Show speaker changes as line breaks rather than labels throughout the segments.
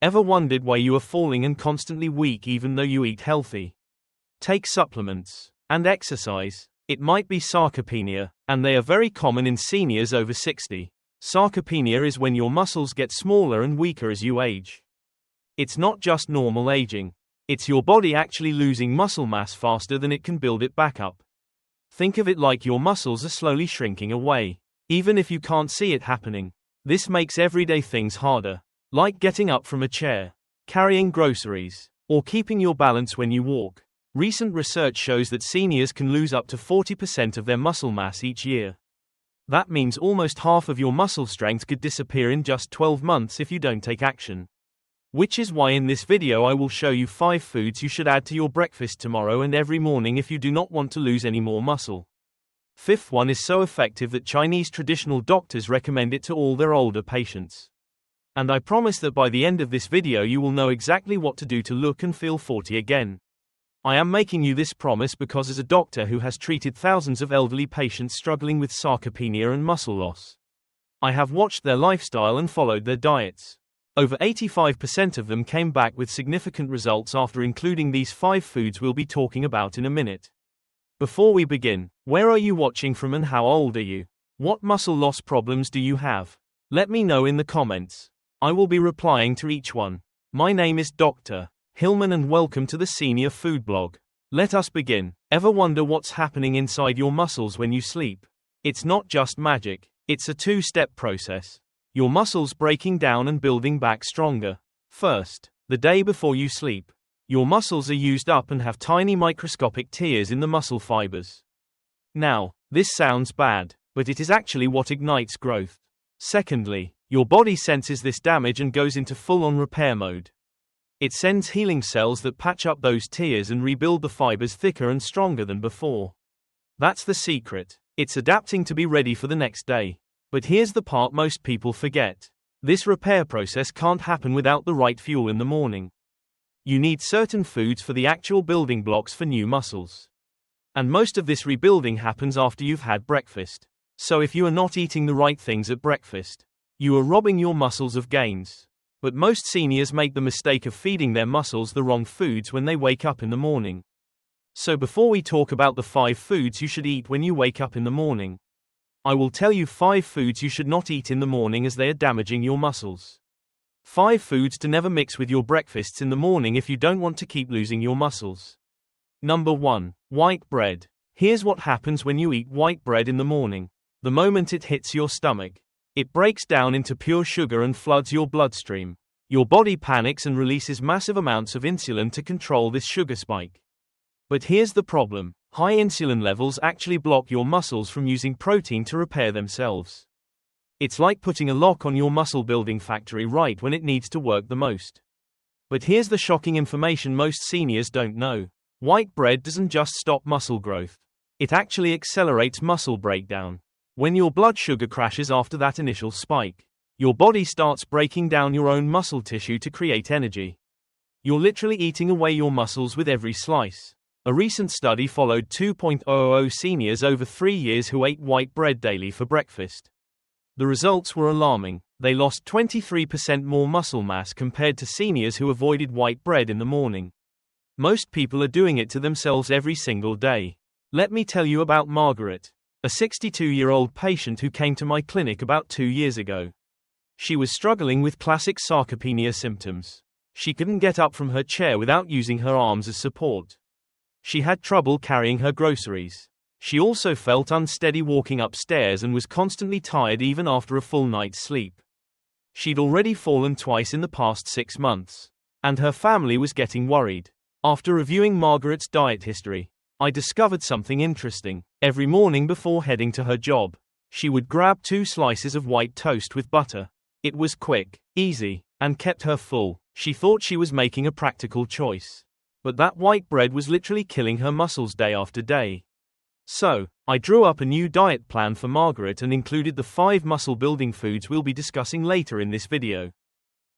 Ever wondered why you are falling and constantly weak even though you eat healthy? Take supplements and exercise. It might be sarcopenia, and they are very common in seniors over 60. Sarcopenia is when your muscles get smaller and weaker as you age. It's not just normal aging. It's your body actually losing muscle mass faster than it can build it back up. Think of it like your muscles are slowly shrinking away, even if you can't see it happening. This makes everyday things harder, like getting up from a chair, carrying groceries, or keeping your balance when you walk. Recent research shows that seniors can lose up to 40% of their muscle mass each year. That means almost half of your muscle strength could disappear in just 12 months if you don't take action. Which is why in this video I will show you 5 foods you should add to your breakfast tomorrow and every morning if you do not want to lose any more muscle. Fifth one is so effective that Chinese traditional doctors recommend it to all their older patients. And I promise that by the end of this video you will know exactly what to do to look and feel 40 again. I am making you this promise because as a doctor who has treated thousands of elderly patients struggling with sarcopenia and muscle loss, I have watched their lifestyle and followed their diets. Over 85% of them came back with significant results after including these 5 foods we'll be talking about in a minute. Before we begin, where are you watching from and how old are you? What muscle loss problems do you have? Let me know in the comments. I will be replying to each one. My name is Dr. Hillman and welcome to the Senior Food Blog. Let us begin. Ever wonder what's happening inside your muscles when you sleep? It's not just magic, it's a 2-step process. Your muscles breaking down and building back stronger. First, the day before you sleep, your muscles are used up and have tiny microscopic tears in the muscle fibers. Now, this sounds bad, but it is actually what ignites growth. Secondly, your body senses this damage and goes into full-on repair mode. It sends healing cells that patch up those tears and rebuild the fibers thicker and stronger than before. That's the secret. It's adapting to be ready for the next day. But here's the part most people forget. This repair process can't happen without the right fuel in the morning. You need certain foods for the actual building blocks for new muscles. And most of this rebuilding happens after you've had breakfast. So if you are not eating the right things at breakfast, you are robbing your muscles of gains. But most seniors make the mistake of feeding their muscles the wrong foods when they wake up in the morning. So before we talk about the 5 foods you should eat when you wake up in the morning, I will tell you 5 foods you should not eat in the morning as they are damaging your muscles. 5 foods to never mix with your breakfasts in the morning if you don't want to keep losing your muscles. Number 1. White bread. Here's what happens when you eat white bread in the morning. The moment it hits your stomach, it breaks down into pure sugar and floods your bloodstream. Your body panics and releases massive amounts of insulin to control this sugar spike. But here's the problem. High insulin levels actually block your muscles from using protein to repair themselves. It's like putting a lock on your muscle building factory right when it needs to work the most. But here's the shocking information most seniors don't know. White bread doesn't just stop muscle growth. It actually accelerates muscle breakdown. When your blood sugar crashes after that initial spike, your body starts breaking down your own muscle tissue to create energy. You're literally eating away your muscles with every slice. A recent study followed 2,000 seniors over 3 years who ate white bread daily for breakfast. The results were alarming. They lost 23% more muscle mass compared to seniors who avoided white bread in the morning. Most people are doing it to themselves every single day. Let me tell you about Margaret, a 62-year-old patient who came to my clinic about 2 years ago. She was struggling with classic sarcopenia symptoms. She couldn't get up from her chair without using her arms as support. She had trouble carrying her groceries. She also felt unsteady walking upstairs and was constantly tired even after a full night's sleep. She'd already fallen twice in the past 6 months. And her family was getting worried. After reviewing Margaret's diet history, I discovered something interesting. Every morning before heading to her job, she would grab 2 slices of white toast with butter. It was quick, easy, and kept her full. She thought she was making a practical choice. But that white bread was literally killing her muscles day after day. So, I drew up a new diet plan for Margaret and included the 5 muscle-building foods we'll be discussing later in this video.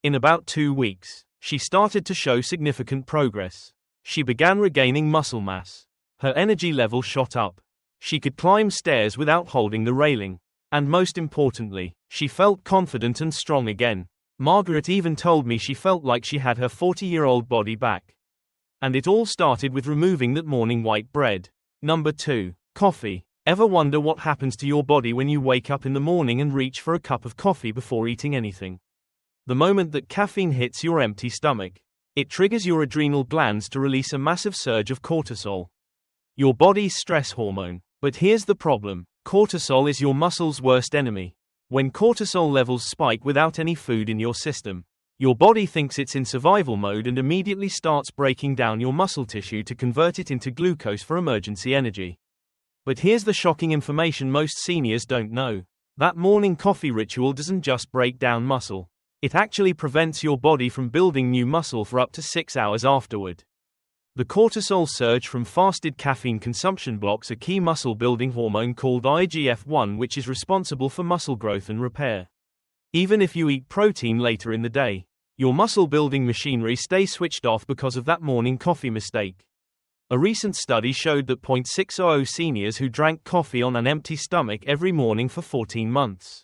In about 2 weeks, she started to show significant progress. She began regaining muscle mass. Her energy level shot up. She could climb stairs without holding the railing. And most importantly, she felt confident and strong again. Margaret even told me she felt like she had her 40-year-old body back. And it all started with removing that morning white bread. Number 2. Coffee. Ever wonder what happens to your body when you wake up in the morning and reach for a cup of coffee before eating anything? The moment that caffeine hits your empty stomach, it triggers your adrenal glands to release a massive surge of cortisol, your body's stress hormone. But here's the problem. Cortisol is your muscle's worst enemy. When cortisol levels spike without any food in your system, your body thinks it's in survival mode and immediately starts breaking down your muscle tissue to convert it into glucose for emergency energy. But here's the shocking information most seniors don't know. That morning coffee ritual doesn't just break down muscle. It actually prevents your body from building new muscle for up to 6 hours afterward. The cortisol surge from fasted caffeine consumption blocks a key muscle-building hormone called IGF-1, which is responsible for muscle growth and repair. Even if you eat protein later in the day, your muscle-building machinery stays switched off because of that morning coffee mistake. A recent study showed that 0.600 seniors who drank coffee on an empty stomach every morning for 14 months.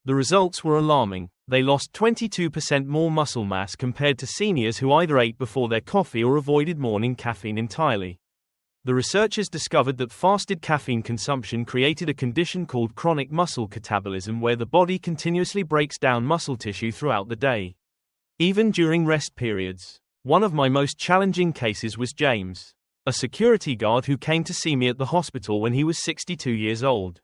The results were alarming. They lost 22% more muscle mass compared to seniors who either ate before their coffee or avoided morning caffeine entirely. The researchers discovered that fasted caffeine consumption created a condition called chronic muscle catabolism, where the body continuously breaks down muscle tissue throughout the day, even during rest periods. One of my most challenging cases was James, a security guard who came to see me at the hospital when he was 62 years old.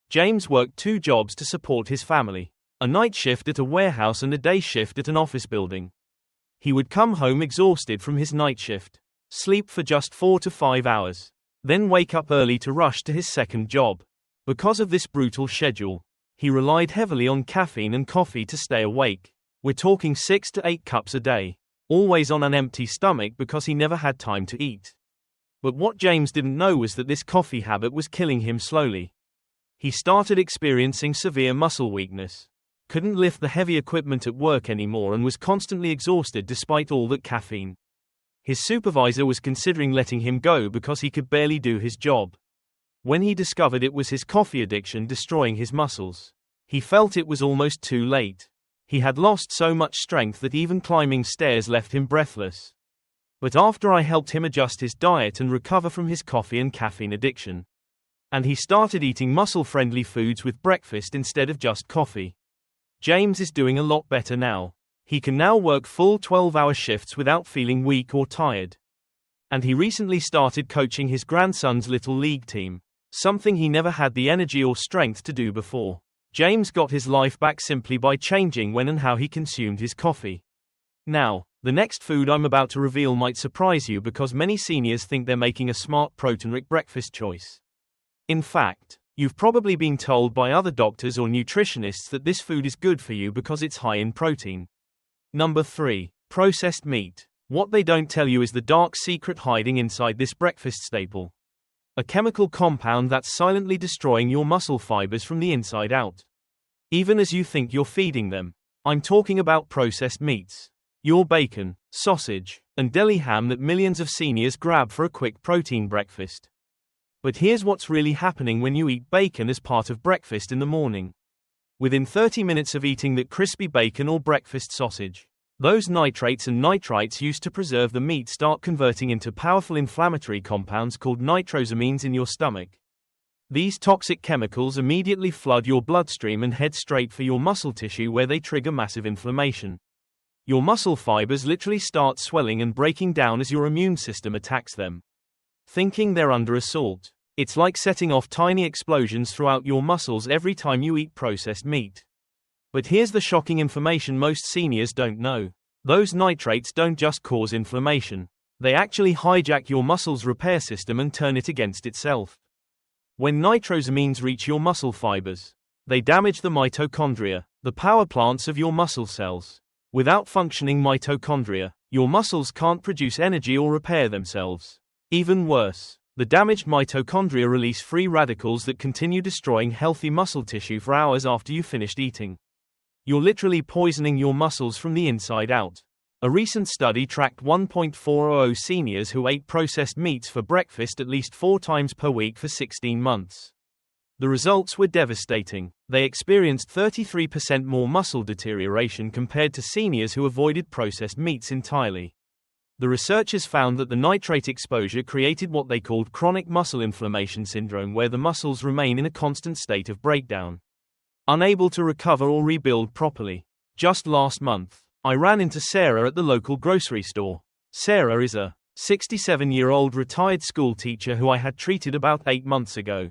James worked 2 jobs to support his family, a night shift at a warehouse and a day shift at an office building. He would come home exhausted from his night shift, sleep for just 4 to 5 hours, then wake up early to rush to his second job. Because of this brutal schedule, he relied heavily on caffeine and coffee to stay awake. We're talking 6 to 8 cups a day, always on an empty stomach because he never had time to eat. But what James didn't know was that this coffee habit was killing him slowly. He started experiencing severe muscle weakness, couldn't lift the heavy equipment at work anymore, and was constantly exhausted despite all that caffeine. His supervisor was considering letting him go because he could barely do his job. When he discovered it was his coffee addiction destroying his muscles, he felt it was almost too late. He had lost so much strength that even climbing stairs left him breathless. But after I helped him adjust his diet and recover from his coffee and caffeine addiction, and he started eating muscle-friendly foods with breakfast instead of just coffee, James is doing a lot better now. He can now work full 12-hour shifts without feeling weak or tired. And he recently started coaching his grandson's little league team, something he never had the energy or strength to do before. James got his life back simply by changing when and how he consumed his coffee. Now, the next food I'm about to reveal might surprise you because many seniors think they're making a smart protein-rich breakfast choice. In fact, you've probably been told by other doctors or nutritionists that this food is good for you because it's high in protein. Number 3. Processed meat. What they don't tell you is the dark secret hiding inside this breakfast staple. A chemical compound that's silently destroying your muscle fibers from the inside out, even as you think you're feeding them. I'm talking about processed meats. Your bacon, sausage, and deli ham that millions of seniors grab for a quick protein breakfast. But here's what's really happening when you eat bacon as part of breakfast in the morning. Within 30 minutes of eating that crispy bacon or breakfast sausage, those nitrates and nitrites used to preserve the meat start converting into powerful inflammatory compounds called nitrosamines in your stomach. These toxic chemicals immediately flood your bloodstream and head straight for your muscle tissue, where they trigger massive inflammation. Your muscle fibers literally start swelling and breaking down as your immune system attacks them, thinking they're under assault. It's like setting off tiny explosions throughout your muscles every time you eat processed meat. But here's the shocking information most seniors don't know. Those nitrates don't just cause inflammation. They actually hijack your muscle's repair system and turn it against itself. When nitrosamines reach your muscle fibers, they damage the mitochondria, the power plants of your muscle cells. Without functioning mitochondria, your muscles can't produce energy or repair themselves. Even worse, the damaged mitochondria release free radicals that continue destroying healthy muscle tissue for hours after you finished eating. You're literally poisoning your muscles from the inside out. A recent study tracked 1.400 seniors who ate processed meats for breakfast at least 4 times per week for 16 months. The results were devastating. They experienced 33% more muscle deterioration compared to seniors who avoided processed meats entirely. The researchers found that the nitrate exposure created what they called chronic muscle inflammation syndrome, where the muscles remain in a constant state of breakdown, unable to recover or rebuild properly. Just last month, I ran into Sarah at the local grocery store. Sarah is a 67-year-old retired school teacher who I had treated about 8 months ago.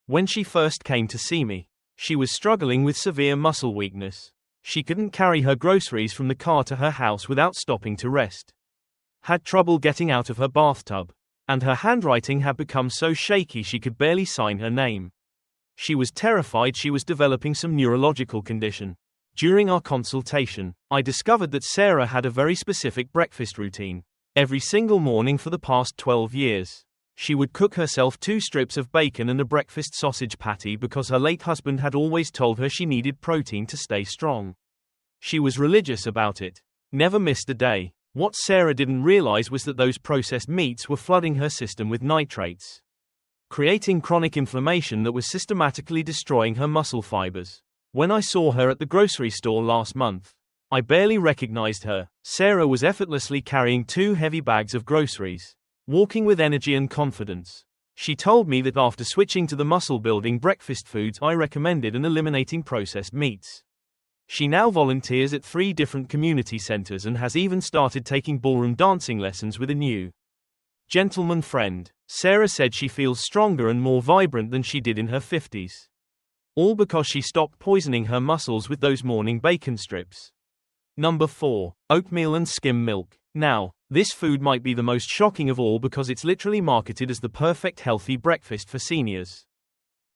When she first came to see me, she was struggling with severe muscle weakness. She couldn't carry her groceries from the car to her house without stopping to rest, had trouble getting out of her bathtub, and her handwriting had become so shaky she could barely sign her name. She was terrified she was developing some neurological condition. During our consultation, I discovered that Sarah had a very specific breakfast routine. Every single morning for the past 12 years, she would cook herself 2 strips of bacon and a breakfast sausage patty because her late husband had always told her she needed protein to stay strong. She was religious about it, never missed a day. What Sarah didn't realize was that those processed meats were flooding her system with nitrates, creating chronic inflammation that was systematically destroying her muscle fibers. When I saw her at the grocery store last month, I barely recognized her. Sarah was effortlessly carrying 2 heavy bags of groceries, walking with energy and confidence. She told me that after switching to the muscle-building breakfast foods I recommended and eliminating processed meats, she now volunteers at 3 different community centers and has even started taking ballroom dancing lessons with a new gentleman friend. Sarah said she feels stronger and more vibrant than she did in her 50s. All because she stopped poisoning her muscles with those morning bacon strips. Number 4. Oatmeal and skim milk. Now, this food might be the most shocking of all because it's literally marketed as the perfect healthy breakfast for seniors.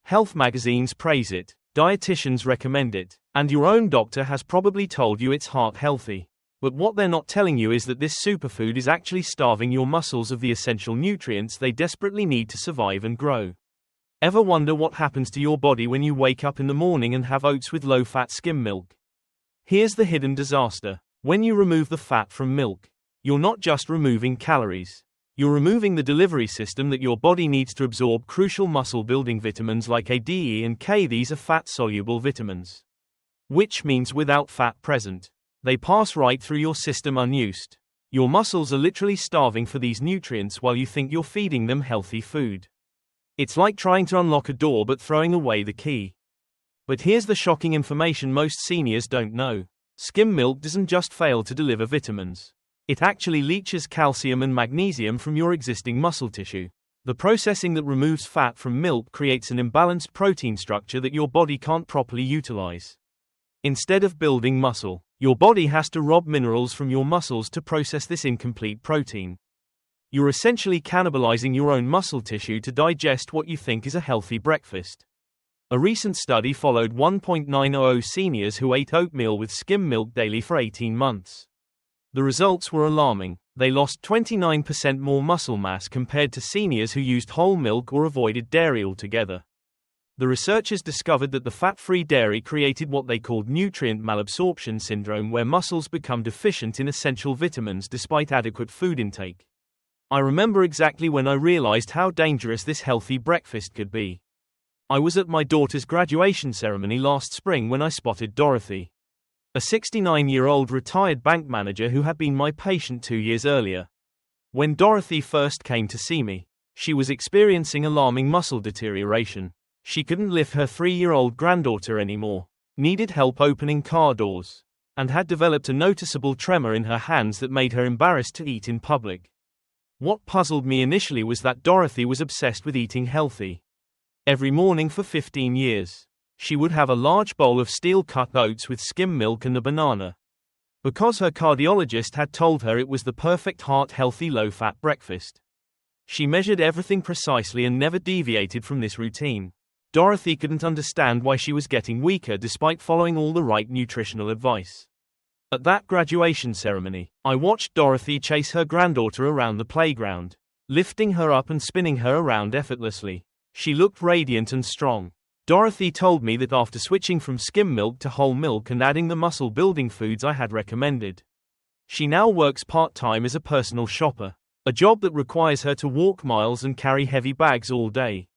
Health magazines praise it, dietitians recommend it, and your own doctor has probably told you it's heart healthy. But what they're not telling you is that this superfood is actually starving your muscles of the essential nutrients they desperately need to survive and grow. Ever wonder what happens to your body when you wake up in the morning and have oats with low-fat skim milk? Here's the hidden disaster. When you remove the fat from milk, you're not just removing calories. You're removing the delivery system that your body needs to absorb crucial muscle-building vitamins like A, D, E, and K. These are fat-soluble vitamins, which means without fat present, they pass right through your system unused. Your muscles are literally starving for these nutrients while you think you're feeding them healthy food. It's like trying to unlock a door but throwing away the key. But here's the shocking information most seniors don't know. Skim milk doesn't just fail to deliver vitamins. It actually leaches calcium and magnesium from your existing muscle tissue. The processing that removes fat from milk creates an imbalanced protein structure that your body can't properly utilize. Instead of building muscle, your body has to rob minerals from your muscles to process this incomplete protein. You're essentially cannibalizing your own muscle tissue to digest what you think is a healthy breakfast. A recent study followed 1.900 seniors who ate oatmeal with skim milk daily for 18 months. The results were alarming. They lost 29% more muscle mass compared to seniors who used whole milk or avoided dairy altogether. The researchers discovered that the fat-free dairy created what they called nutrient malabsorption syndrome, where muscles become deficient in essential vitamins despite adequate food intake. I remember exactly when I realized how dangerous this healthy breakfast could be. I was at my daughter's graduation ceremony last spring when I spotted Dorothy, a 69-year-old retired bank manager who had been my patient 2 years earlier. When Dorothy first came to see me, she was experiencing alarming muscle deterioration. She couldn't lift her 3-year-old granddaughter anymore, needed help opening car doors, and had developed a noticeable tremor in her hands that made her embarrassed to eat in public. What puzzled me initially was that Dorothy was obsessed with eating healthy. Every morning for 15 years, she would have a large bowl of steel-cut oats with skim milk and a banana, because her cardiologist had told her it was the perfect heart-healthy low-fat breakfast. She measured everything precisely and never deviated from this routine. Dorothy couldn't understand why she was getting weaker despite following all the right nutritional advice. At that graduation ceremony, I watched Dorothy chase her granddaughter around the playground, lifting her up and spinning her around effortlessly. She looked radiant and strong. Dorothy told me that after switching from skim milk to whole milk and adding the muscle-building foods I had recommended, she now works part-time as a personal shopper, a job that requires her to walk miles and carry heavy bags all day.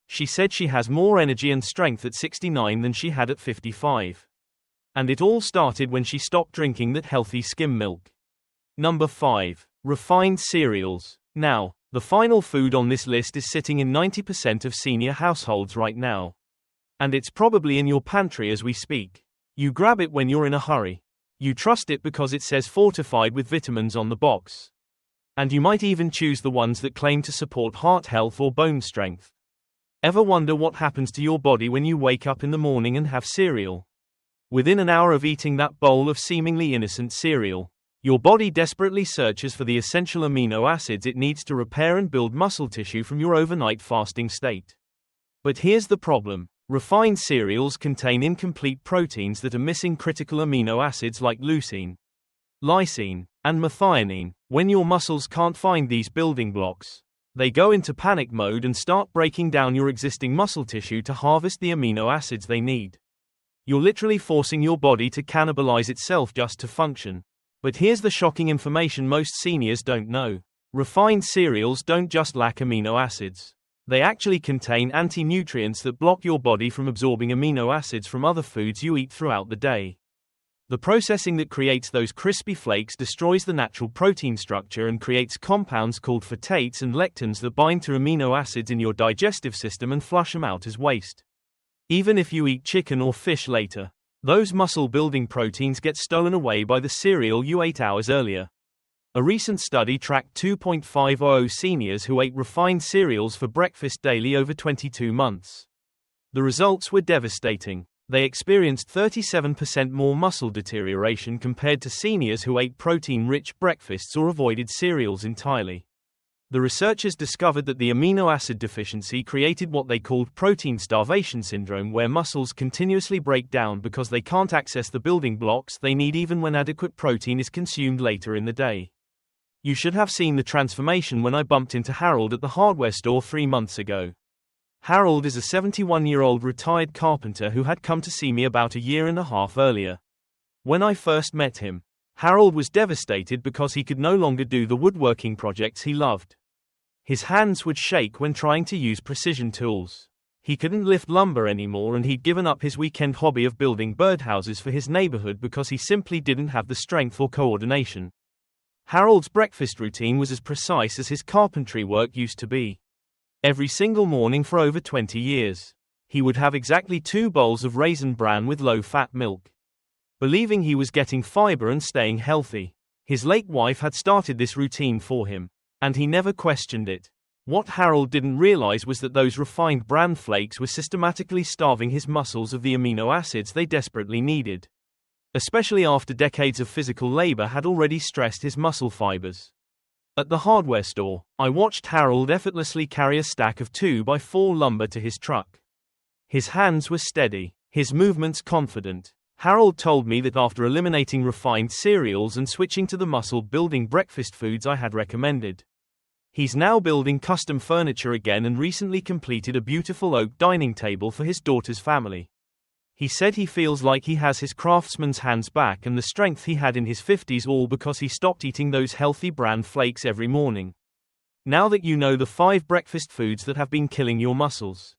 She said she has more energy and strength at 69 than she had at 55. And it all started when she stopped drinking that healthy skim milk. Number 5. Refined cereals. Now, the final food on this list is sitting in 90% of senior households right now. And it's probably in your pantry as we speak. You grab it when you're in a hurry. You trust it because it says fortified with vitamins on the box. And you might even choose the ones that claim to support heart health or bone strength. Ever wonder what happens to your body when you wake up in the morning and have cereal? Within an hour of eating that bowl of seemingly innocent cereal, your body desperately searches for the essential amino acids it needs to repair and build muscle tissue from your overnight fasting state. But here's the problem. Refined cereals contain incomplete proteins that are missing critical amino acids like leucine, lysine, and methionine. When your muscles can't find these building blocks, they go into panic mode and start breaking down your existing muscle tissue to harvest the amino acids they need. You're literally forcing your body to cannibalize itself just to function. But here's the shocking information most seniors don't know. Refined cereals don't just lack amino acids. They actually contain anti-nutrients that block your body from absorbing amino acids from other foods you eat throughout the day. The processing that creates those crispy flakes destroys the natural protein structure and creates compounds called phytates and lectins that bind to amino acids in your digestive system and flush them out as waste. Even if you eat chicken or fish later, those muscle-building proteins get stolen away by the cereal you ate hours earlier. A recent study tracked 2.50 seniors who ate refined cereals for breakfast daily over 22 months. The results were devastating. They experienced 37% more muscle deterioration compared to seniors who ate protein-rich breakfasts or avoided cereals entirely. The researchers discovered that the amino acid deficiency created what they called protein starvation syndrome, where muscles continuously break down because they can't access the building blocks they need even when adequate protein is consumed later in the day. You should have seen the transformation when I bumped into Harold at the hardware store 3 months ago. Harold is a 71-year-old retired carpenter who had come to see me about a year and a half earlier. When I first met him, Harold was devastated because he could no longer do the woodworking projects he loved. His hands would shake when trying to use precision tools. He couldn't lift lumber anymore, and he'd given up his weekend hobby of building birdhouses for his neighborhood because he simply didn't have the strength or coordination. Harold's breakfast routine was as precise as his carpentry work used to be. Every single morning for over 20 years, he would have exactly 2 bowls of raisin bran with low-fat milk. Believing he was getting fiber and staying healthy, his late wife had started this routine for him, and he never questioned it. What Harold didn't realize was that those refined bran flakes were systematically starving his muscles of the amino acids they desperately needed. Especially after decades of physical labor had already stressed his muscle fibers. At the hardware store, I watched Harold effortlessly carry a stack of 2x4 lumber to his truck. His hands were steady, his movements confident. Harold told me that after eliminating refined cereals and switching to the muscle-building breakfast foods I had recommended, he's now building custom furniture again and recently completed a beautiful oak dining table for his daughter's family. He said he feels like he has his craftsman's hands back and the strength he had in his 50s, all because he stopped eating those healthy bran flakes every morning. Now that you know the 5 breakfast foods that have been killing your muscles,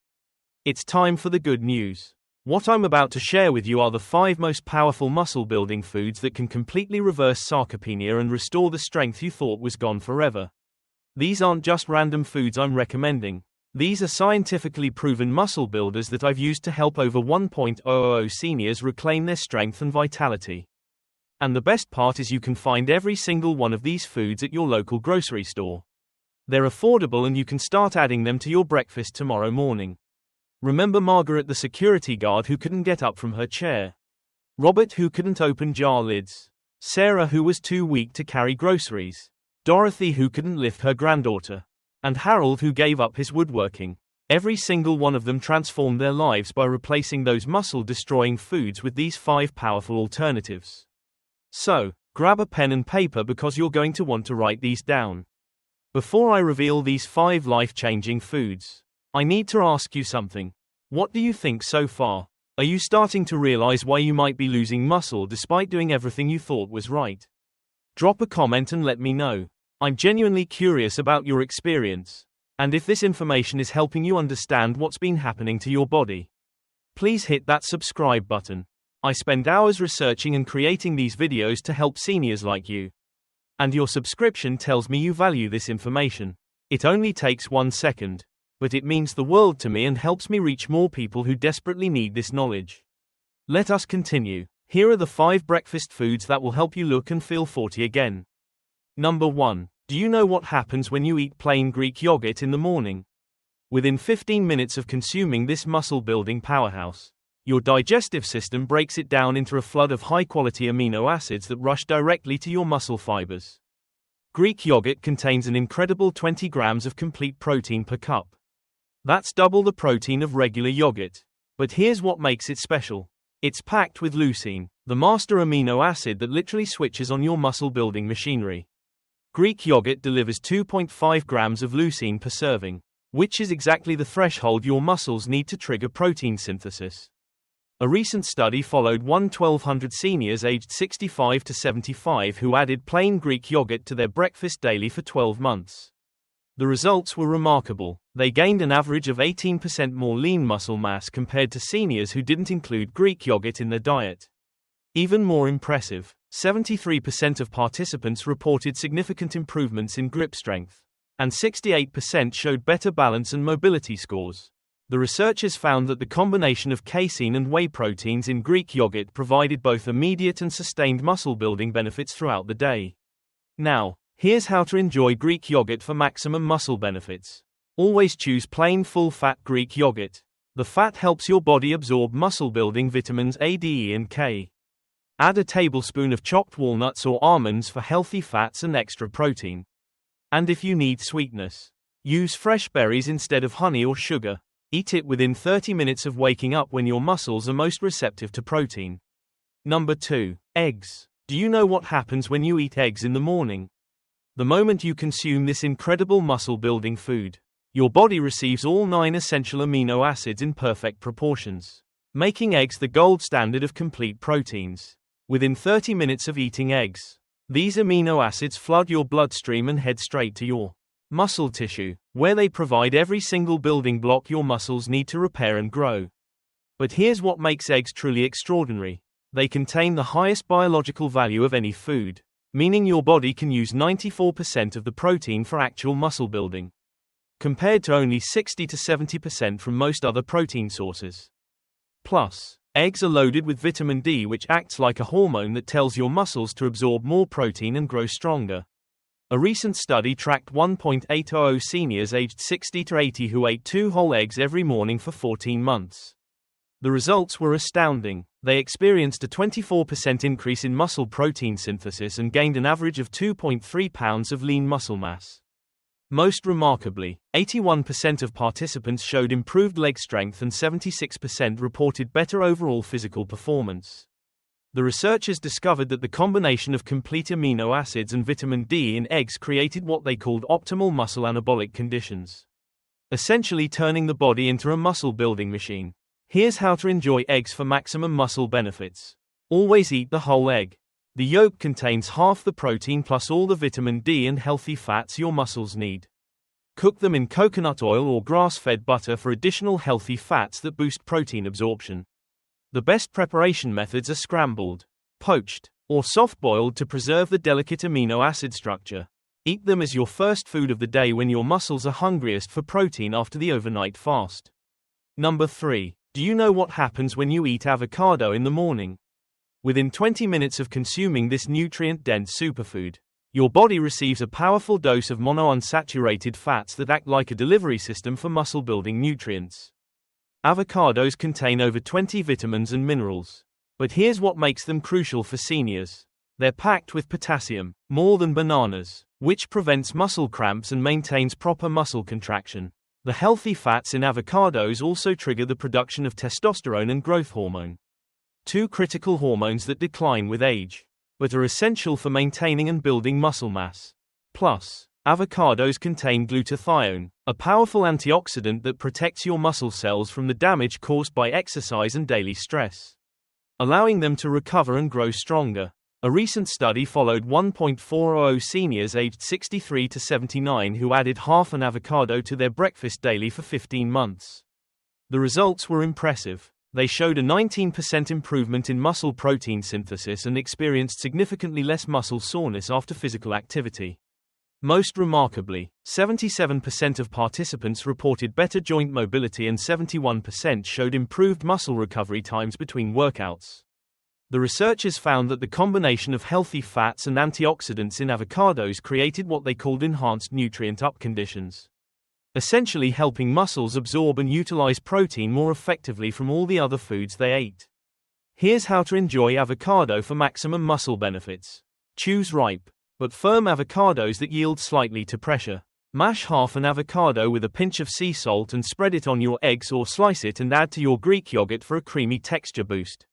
it's time for the good news. What I'm about to share with you are the 5 most powerful muscle-building foods that can completely reverse sarcopenia and restore the strength you thought was gone forever. These aren't just random foods I'm recommending. These are scientifically proven muscle builders that I've used to help over 1.000 seniors reclaim their strength and vitality. And the best part is you can find every single one of these foods at your local grocery store. They're affordable and you can start adding them to your breakfast tomorrow morning. Remember Margaret, the security guard who couldn't get up from her chair? Robert, who couldn't open jar lids? Sarah, who was too weak to carry groceries? Dorothy, who couldn't lift her granddaughter? And Harold, who gave up his woodworking? Every single one of them transformed their lives by replacing those muscle-destroying foods with these 5 powerful alternatives. So, grab a pen and paper because you're going to want to write these down. Before I reveal these 5 life-changing foods, I need to ask you something. What do you think so far? Are you starting to realize why you might be losing muscle despite doing everything you thought was right? Drop a comment and let me know. I'm genuinely curious about your experience. And if this information is helping you understand what's been happening to your body, please hit that subscribe button. I spend hours researching and creating these videos to help seniors like you. And your subscription tells me you value this information. It only takes 1 second, but it means the world to me and helps me reach more people who desperately need this knowledge. Let us continue. Here are the 5 breakfast foods that will help you look and feel 40 again. Number 1. Do you know what happens when you eat plain Greek yogurt in the morning? Within 15 minutes of consuming this muscle-building powerhouse, your digestive system breaks it down into a flood of high-quality amino acids that rush directly to your muscle fibers. Greek yogurt contains an incredible 20 grams of complete protein per cup. That's double the protein of regular yogurt. But here's what makes it special. It's packed with leucine, the master amino acid that literally switches on your muscle-building machinery. Greek yogurt delivers 2.5 grams of leucine per serving, which is exactly the threshold your muscles need to trigger protein synthesis. A recent study followed 1,200 seniors aged 65 to 75 who added plain Greek yogurt to their breakfast daily for 12 months. The results were remarkable. They gained an average of 18% more lean muscle mass compared to seniors who didn't include Greek yogurt in their diet. Even more impressive, 73% of participants reported significant improvements in grip strength, and 68% showed better balance and mobility scores. The researchers found that the combination of casein and whey proteins in Greek yogurt provided both immediate and sustained muscle-building benefits throughout the day. Now, here's how to enjoy Greek yogurt for maximum muscle benefits. Always choose plain full-fat Greek yogurt. The fat helps your body absorb muscle-building vitamins A, D, E, and K. Add a tablespoon of chopped walnuts or almonds for healthy fats and extra protein. And if you need sweetness, use fresh berries instead of honey or sugar. Eat it within 30 minutes of waking up when your muscles are most receptive to protein. Number 2. Eggs. Do you know what happens when you eat eggs in the morning? The moment you consume this incredible muscle-building food, your body receives all 9 essential amino acids in perfect proportions, making eggs the gold standard of complete proteins. Within 30 minutes of eating eggs, these amino acids flood your bloodstream and head straight to your muscle tissue, where they provide every single building block your muscles need to repair and grow. But here's what makes eggs truly extraordinary. They contain the highest biological value of any food, meaning your body can use 94% of the protein for actual muscle building, compared to only 60 to 70% from most other protein sources. Plus, eggs are loaded with vitamin D, which acts like a hormone that tells your muscles to absorb more protein and grow stronger. A recent study tracked 1.800 seniors aged 60 to 80 who ate 2 whole eggs every morning for 14 months. The results were astounding. They experienced a 24% increase in muscle protein synthesis and gained an average of 2.3 pounds of lean muscle mass. Most remarkably, 81% of participants showed improved leg strength and 76% reported better overall physical performance. The researchers discovered that the combination of complete amino acids and vitamin D in eggs created what they called optimal muscle anabolic conditions, essentially turning the body into a muscle-building machine. Here's how to enjoy eggs for maximum muscle benefits. Always eat the whole egg. The yolk contains half the protein plus all the vitamin D and healthy fats your muscles need. Cook them in coconut oil or grass-fed butter for additional healthy fats that boost protein absorption. The best preparation methods are scrambled, poached, or soft-boiled to preserve the delicate amino acid structure. Eat them as your first food of the day when your muscles are hungriest for protein after the overnight fast. Number 3. Do you know what happens when you eat avocado in the morning? Within 20 minutes of consuming this nutrient-dense superfood, your body receives a powerful dose of monounsaturated fats that act like a delivery system for muscle-building nutrients. Avocados contain over 20 vitamins and minerals. But here's what makes them crucial for seniors. They're packed with potassium, more than bananas, which prevents muscle cramps and maintains proper muscle contraction. The healthy fats in avocados also trigger the production of testosterone and growth hormone, 2 critical hormones that decline with age, but are essential for maintaining and building muscle mass. Plus, avocados contain glutathione, a powerful antioxidant that protects your muscle cells from the damage caused by exercise and daily stress, allowing them to recover and grow stronger. A recent study followed 1.400 seniors aged 63 to 79 who added half an avocado to their breakfast daily for 15 months. The results were impressive. They showed a 19% improvement in muscle protein synthesis and experienced significantly less muscle soreness after physical activity. Most remarkably, 77% of participants reported better joint mobility and 71% showed improved muscle recovery times between workouts. The researchers found that the combination of healthy fats and antioxidants in avocados created what they called enhanced nutrient-up conditions, essentially helping muscles absorb and utilize protein more effectively from all the other foods they ate. Here's how to enjoy avocado for maximum muscle benefits. Choose ripe but firm avocados that yield slightly to pressure. Mash half an avocado with a pinch of sea salt and spread it on your eggs, or slice it and add to your Greek yogurt for a creamy texture boost.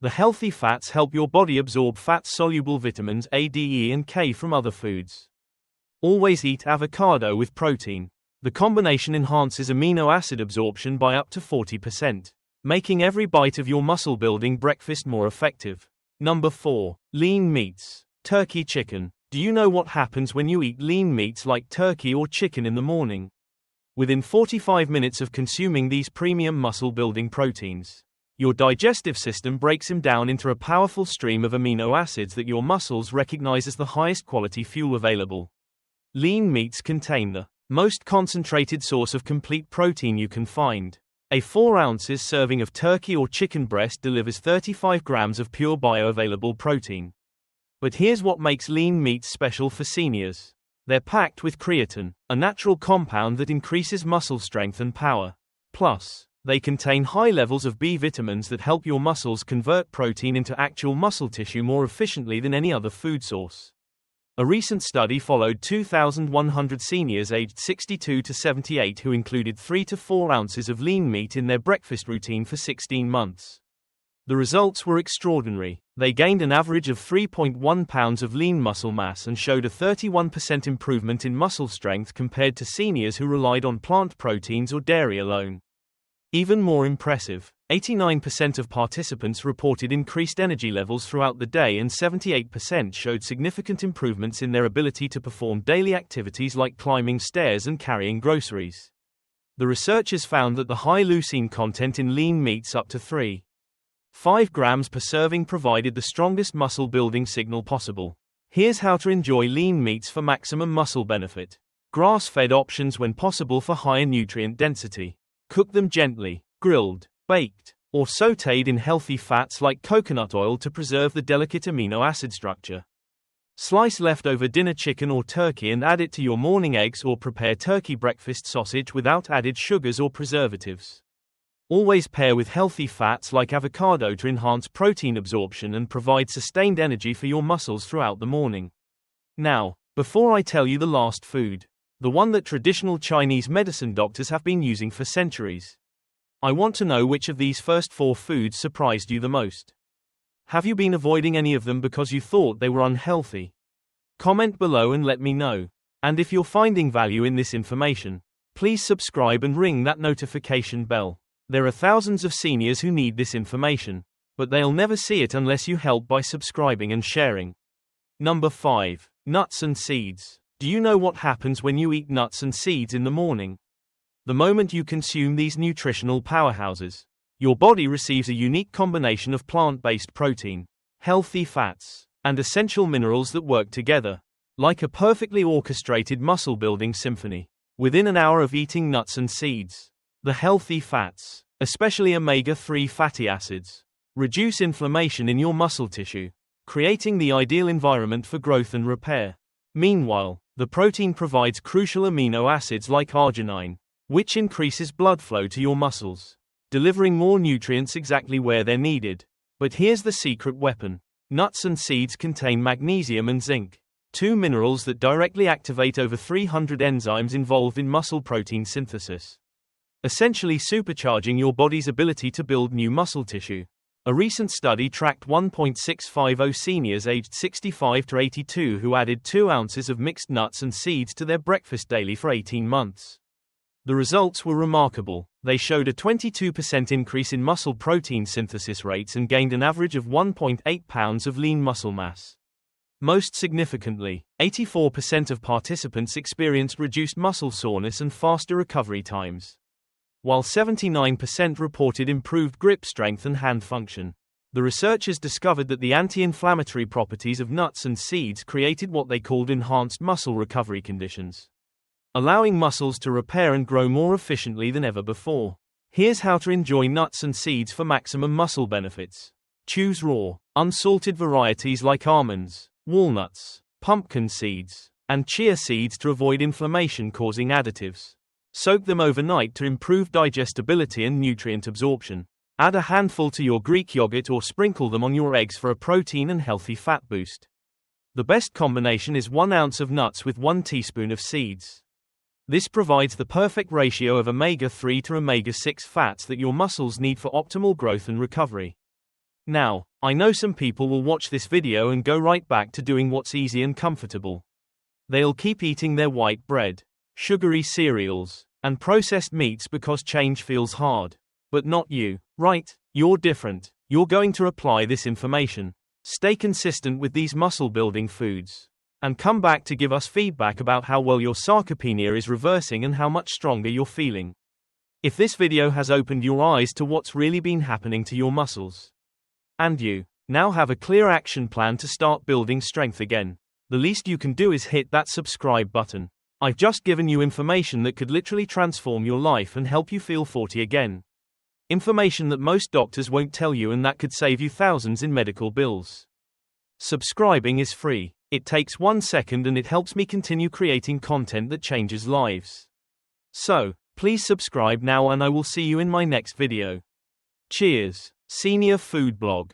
The healthy fats help your body absorb fat-soluble vitamins A, D, E, and K from other foods. Always eat avocado with protein. The combination enhances amino acid absorption by up to 40%, making every bite of your muscle-building breakfast more effective. Number 4. Lean meats. Turkey chicken. Do you know what happens when you eat lean meats like turkey or chicken in the morning? Within 45 minutes of consuming these premium muscle-building proteins, your digestive system breaks them down into a powerful stream of amino acids that your muscles recognize as the highest quality fuel available. Lean meats contain the most concentrated source of complete protein you can find. A 4 ounces serving of turkey or chicken breast delivers 35 grams of pure bioavailable protein. But here's what makes lean meats special for seniors. They're packed with creatine, a natural compound that increases muscle strength and power. Plus, they contain high levels of B vitamins that help your muscles convert protein into actual muscle tissue more efficiently than any other food source. A recent study followed 2,100 seniors aged 62 to 78 who included 3 to 4 ounces of lean meat in their breakfast routine for 16 months. The results were extraordinary. They gained an average of 3.1 pounds of lean muscle mass and showed a 31% improvement in muscle strength compared to seniors who relied on plant proteins or dairy alone. Even more impressive, 89% of participants reported increased energy levels throughout the day and 78% showed significant improvements in their ability to perform daily activities like climbing stairs and carrying groceries. The researchers found that the high leucine content in lean meats up to 3.5 grams per serving provided the strongest muscle-building signal possible. Here's how to enjoy lean meats for maximum muscle benefit. Grass-fed options when possible for higher nutrient density. Cook them gently, grilled, baked, or sautéed in healthy fats like coconut oil to preserve the delicate amino acid structure. Slice leftover dinner chicken or turkey and add it to your morning eggs, or prepare turkey breakfast sausage without added sugars or preservatives. Always pair with healthy fats like avocado to enhance protein absorption and provide sustained energy for your muscles throughout the morning. Now, before I tell you the last food, the one that traditional Chinese medicine doctors have been using for centuries, I want to know which of these first 4 foods surprised you the most. Have you been avoiding any of them because you thought they were unhealthy? Comment below and let me know. And if you're finding value in this information, please subscribe and ring that notification bell. There are thousands of seniors who need this information, but they'll never see it unless you help by subscribing and sharing. Number 5. Nuts and seeds. Do you know what happens when you eat nuts and seeds in the morning? The moment you consume these nutritional powerhouses, your body receives a unique combination of plant-based protein, healthy fats, and essential minerals that work together, like a perfectly orchestrated muscle-building symphony. Within an hour of eating nuts and seeds, the healthy fats, especially omega-3 fatty acids, reduce inflammation in your muscle tissue, creating the ideal environment for growth and repair. Meanwhile, the protein provides crucial amino acids like arginine, which increases blood flow to your muscles, delivering more nutrients exactly where they're needed. But here's the secret weapon. Nuts and seeds contain magnesium and zinc, 2 minerals that directly activate over 300 enzymes involved in muscle protein synthesis, essentially supercharging your body's ability to build new muscle tissue. A recent study tracked 1.650 seniors aged 65 to 82 who added 2 ounces of mixed nuts and seeds to their breakfast daily for 18 months. The results were remarkable. They showed a 22% increase in muscle protein synthesis rates and gained an average of 1.8 pounds of lean muscle mass. Most significantly, 84% of participants experienced reduced muscle soreness and faster recovery times, while 79% reported improved grip strength and hand function. The researchers discovered that the anti-inflammatory properties of nuts and seeds created what they called enhanced muscle recovery conditions, allowing muscles to repair and grow more efficiently than ever before. Here's how to enjoy nuts and seeds for maximum muscle benefits. Choose raw, unsalted varieties like almonds, walnuts, pumpkin seeds, and chia seeds to avoid inflammation-causing additives. Soak them overnight to improve digestibility and nutrient absorption. Add a handful to your Greek yogurt or sprinkle them on your eggs for a protein and healthy fat boost. The best combination is 1 ounce of nuts with 1 teaspoon of seeds. This provides the perfect ratio of omega-3 to omega-6 fats that your muscles need for optimal growth and recovery. Now, I know some people will watch this video and go right back to doing what's easy and comfortable. They'll keep eating their white bread, sugary cereals, and processed meats because change feels hard. But not you, right? You're different. You're going to apply this information. Stay consistent with these muscle-building foods, and come back to give us feedback about how well your sarcopenia is reversing and how much stronger you're feeling. If this video has opened your eyes to what's really been happening to your muscles, and you now have a clear action plan to start building strength again, the least you can do is hit that subscribe button. I've just given you information that could literally transform your life and help you feel 40 again. Information that most doctors won't tell you and that could save you thousands in medical bills. Subscribing is free. It takes 1 second and it helps me continue creating content that changes lives. So, please subscribe now and I will see you in my next video. Cheers. Senior Food Blog.